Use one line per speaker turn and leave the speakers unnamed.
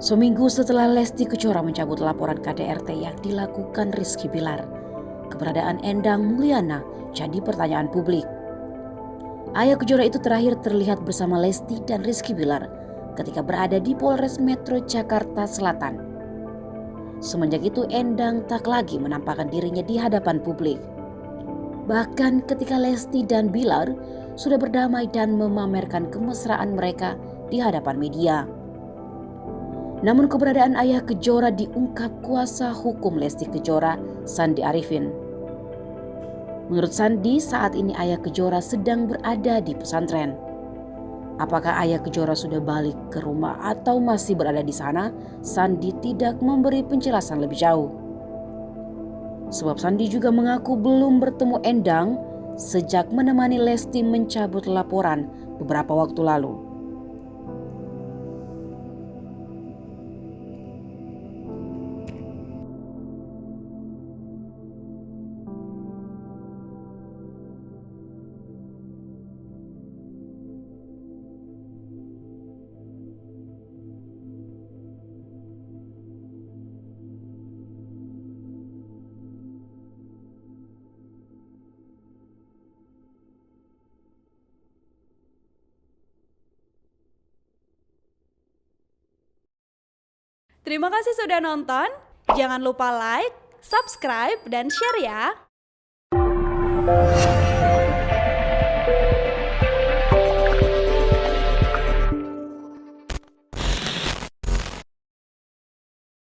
Seminggu setelah Lesti Kejora mencabut laporan KDRT yang dilakukan Rizky Bilar, keberadaan Endang Mulyana jadi pertanyaan publik. Ayah Kejora itu terakhir terlihat bersama Lesti dan Rizky Bilar ketika berada di Polres Metro Jakarta Selatan. Semenjak itu Endang tak lagi menampakkan dirinya di hadapan publik. Bahkan ketika Lesti dan Bilar sudah berdamai dan memamerkan kemesraan mereka di hadapan media. Namun keberadaan ayah Kejora diungkap kuasa hukum Lesti Kejora, Sandi Arifin. Menurut Sandi, saat ini ayah Kejora sedang berada di pesantren. Apakah ayah Kejora sudah balik ke rumah atau masih berada di sana? Sandi tidak memberi penjelasan lebih jauh. Sebab Sandi juga mengaku belum bertemu Endang sejak menemani Lesti mencabut laporan beberapa waktu lalu.
Terima kasih sudah nonton. Jangan lupa like, subscribe, dan share ya.